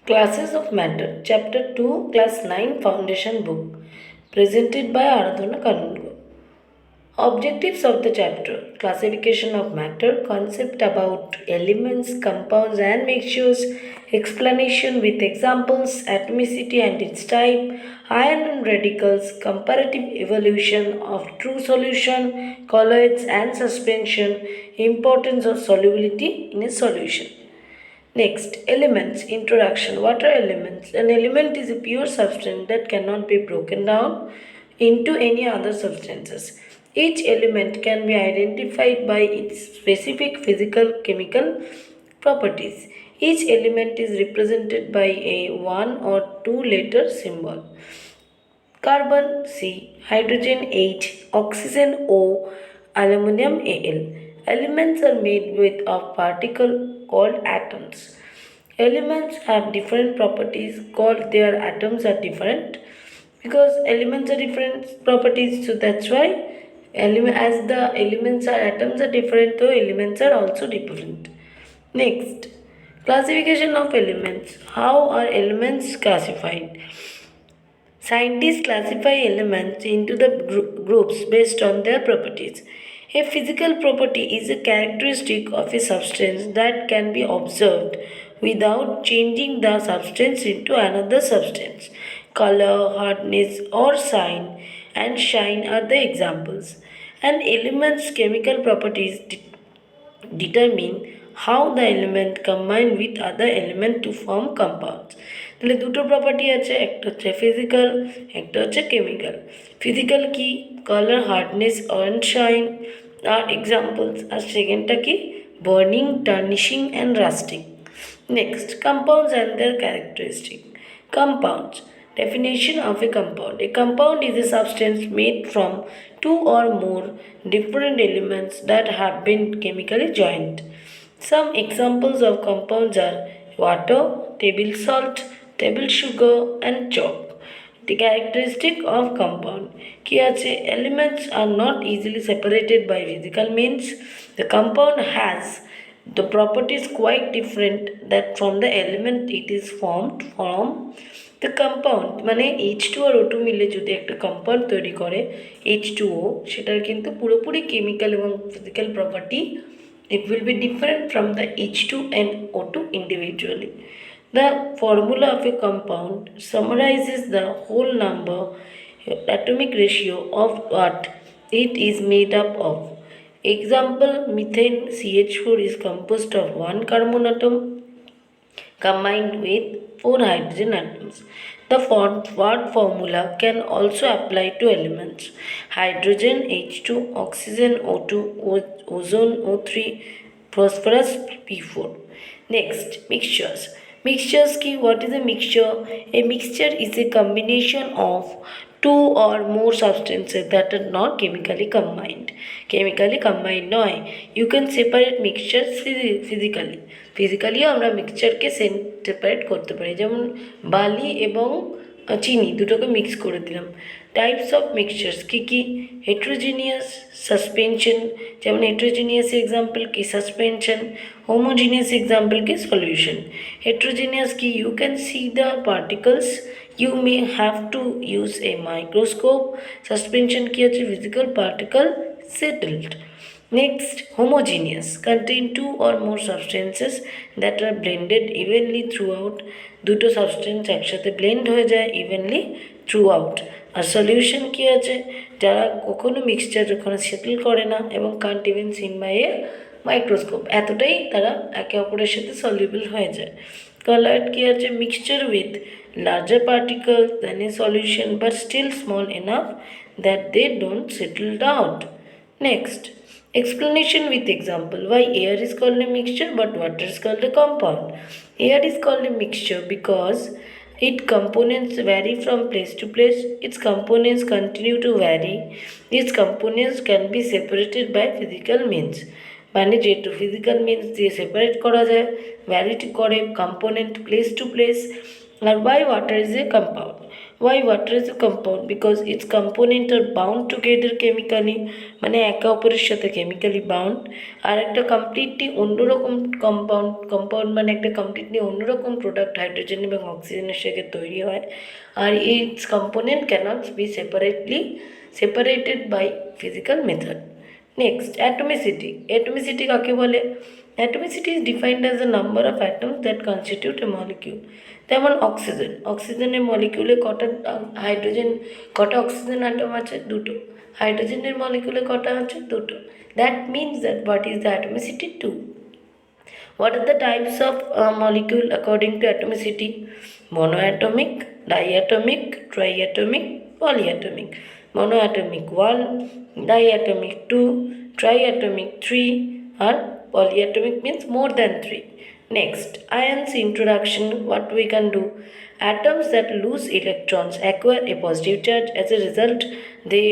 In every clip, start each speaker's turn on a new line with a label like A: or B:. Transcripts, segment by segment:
A: Classes of Matter, Chapter 2, Class 9 Foundation Book, presented by Aradhana Kanungo. Objectives of the chapter: classification of matter, concept about elements, compounds, and mixtures, explanation with examples, atomicity and its type, ion and radicals, comparative evolution of true solution, colloids and suspension, importance of solubility in a solution. Next, elements. Introduction. What are elements? An element is a pure substance that cannot be broken down into any other substances. Each element can be identified by its specific physical chemical properties. Each element is represented by a one or two letter symbol. Carbon C, hydrogen H, oxygen O, aluminum Al. Elements are made with of particle called atoms. Elements have different properties called their atoms are different because elements are different properties, so that's why as the elements are atoms are different, so elements are also different. Next, classification of elements. How are elements classified? Scientists classify elements into the groups based on their properties. A physical property is a characteristic of a substance that can be observed without changing the substance into another substance. Color, hardness, or sign and shine are the examples. An element's chemical properties determine how the element combine with other element to form compounds. তাহলে দুটো property আছে, একটা হচ্ছে physical, একটা হচ্ছে chemical. Physical কি? Colour, hardness and shine আর examples. আর সেকেন্ডটা কি? Burning, tarnishing and rusting. Next, compounds and their characteristic. Compounds. Definition of a compound. A compound is a substance made from two or more different elements that have been chemically joined. Some examples of compounds are water, table salt, table sugar, and chalk. The characteristic of compound. কি আছে? Elements are not easily separated by physical means. The compound has the properties quite different that from the element it is formed from. The compound মানে H2 আর O2 মিলে যদি একটা compound তৈরি করে H2O, সেটার কিন্তু পুরোপুরি কেমিক্যাল এবং physical property it will be different from the H2 and O2 individually. The formula of a compound summarizes the whole number atomic ratio of what it is made up of. Example, methane CH4 is composed of one carbon atom combined with 4 hydrogen atoms. The word formula can also apply to elements: hydrogen H2, oxygen O2, ozone O3, phosphorus P4. Next, mixtures. Mixtures ki, what is a mixture? A mixture is a combination of two or more substances that are not chemically combined. Chemically combined নয়. You can separate mixtures physically. ফিজিক্যালিও আমরা মিক্সচারকে separate করতে পারি, যেমন বালি এবং চিনি দুটোকে mix করে দিলাম। টাইপস অফ মিক্সচার্স কী কী? হেট্রোজিনিয়াস, সাসপেনশন, যেমন হেট্রোজিনিয়াস এক্সাম্পল কি? সাসপেনশন। হোমোজিনিয়াস এক্সাম্পল কি? সলিউশন। হেট্রোজিনিয়াস কি? You can see the particles, you may have to use a microscope. Suspension কি আছে? physical particle settled. Next, homogeneous, contain two or more substances that are blended evenly throughout. দুটো substance একসাথে blend হয়ে যায় evenly throughout. আর solution কি আছে? যারা কখনো মিক্সচার যখন সেটেল করে না এবং can't even seen by a microscope, এতটাই তারা একে অপরের সাথে সলিউবল হয়ে যায়। কলয়েড কি আছে? Mixture with larger particles than a solution but still small enough that they don't settle out. Next, explanation with example. Why air is called a mixture but water is called a compound? Air is called a mixture because its components vary from place to place. Its components continue to vary. Its components can be separated by physical means. মানে যেহেতু physical means দিয়ে separate করা যায়, vary করে component place to place. আর why water is a compound? Why water is a compound? Because its component are bound together chemically, মানে একে অপরের সাথে কেমিক্যালি বাউন্ড। আর একটা কমপ্লিটলি অন্যরকম কম্পাউন্ড মানে একটা কমপ্লিটলি অন্যরকম প্রোডাক্ট হাইড্রোজেন এবং অক্সিজেনের সাথে তৈরি হয়। আর it's component cannot be separated by physical method. Next, atomicity. Atomicity কাকে বলে? Atomicity is defined as the number of atoms that constitute a molecule. যেমন অক্সিজেনের মলিকিউলে কটা অক্সিজেন অ্যাটম আছে? দুটো। হাইড্রোজেনের মলিকিউলে কটা আছে? দুটো। That means that what is the atomicity? Two. What are the types of molecule according to atomicity? Monoatomic, diatomic, triatomic, polyatomic. Monoatomic 1, diatomic 2, triatomic 3, or polyatomic means more than 3. Next, ions introduction. What we can do? Atoms that lose electrons acquire a positive charge. As a result, they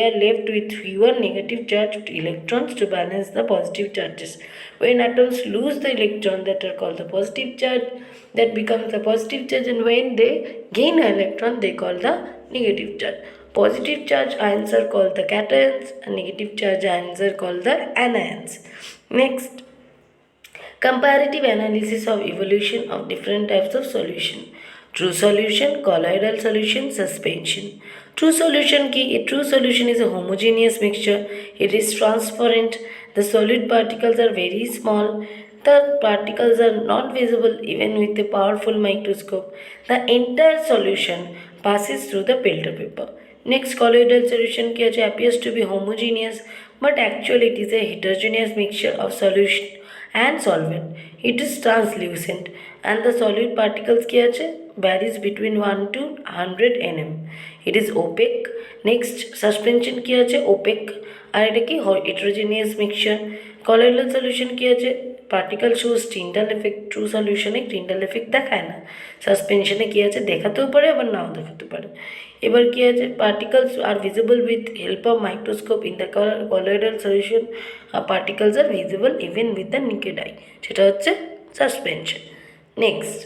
A: are left with fewer negative charged electrons to balance the positive charges. When atoms lose the electron, that are called the positive charge, that becomes the positive charge, and when they gain an electron, they call the negative charge. Positive charge ions are called the cations, and negative charge ions are called the anions. Next, comparative analysis of evolution of different types of solution. True solution, colloidal solution, suspension. True solution ki? A true solution is a homogeneous mixture. It is transparent. The solid particles are very small. The particles are not visible even with a powerful microscope. The entire solution passes through the filter paper. Next, colloidal solution ki appears to be homogeneous, but actually it is a heterogeneous mixture of solution and solvent. It is translucent, and the solid particles ki varies between 1 to 100 nm. It is opaque. Next, suspension ki opaque, আর এটা কি heterogeneous mixture. colloidal solution কি আছে? Particle shows Tyndall effect. True সলিউশনে Tyndall effect দেখায় না। সাসপেনশনে কি আছে? দেখাতেও পারে আবার নাও দেখাতে পারে। এবার কি আছে? Particles are visible with help of microscope. In the colloidal solution particles are visible even with the naked eye, সেটা হচ্ছে suspension. Next,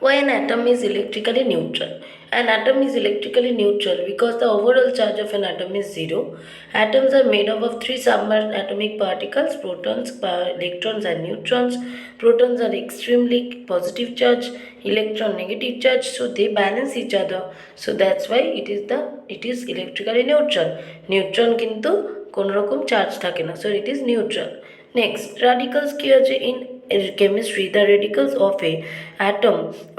A: why an atom is electrically neutral? An atom is electrically neutral because the overall charge of an atom is zero. Atoms are made up of three subatomic particles: protons, electrons, and neutrons. Protons are extremely positive charge, electron negative charge, so they balance each other. So that's why it is electrically neutral. Neutron কিন্তু কোনো রকম charge থাকে না, so it is neutral. Next, radicals কি আছে? In chemistry, the radicals of a atom,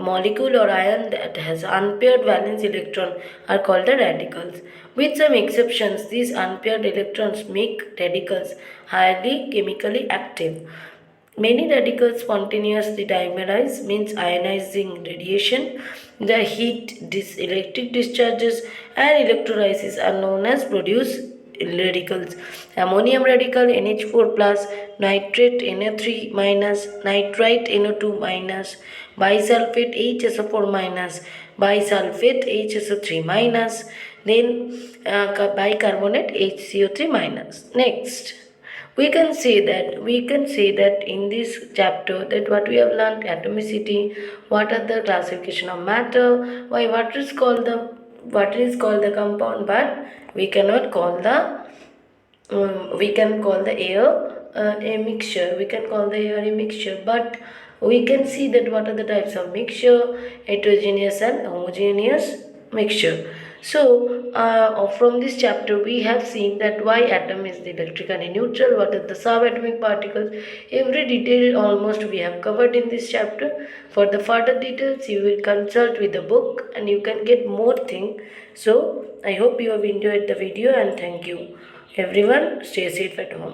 A: molecule or ion that has unpaired valence electron are called the radicals. With some exceptions, these unpaired electrons make radicals highly chemically active. Many radicals spontaneously dimerize, means ionizing radiation. The heat, electric discharges, and electrolysis are known as produce radicals. Ammonium radical NH4 plus, nitrate NO3 minus, nitrite NO2 minus, bisulfate HSO4 minus, bisulfate HSO3 minus, then bicarbonate HCO3 minus. Next, we can say that in this chapter that what we have learned: atomicity, what are the classification of matter, why water is called the compound, but we cannot call the we can call the air a mixture. We can call the air a mixture, but we can see that what are the types of mixture: heterogeneous and homogeneous mixture. So from this chapter we have seen that why atom is electrically neutral, what are the subatomic particles. Every detail almost we have covered in this chapter. For the further details you will consult with the book and you can get more thing. So I hope you have enjoyed the video, and thank you everyone. Stay safe at home.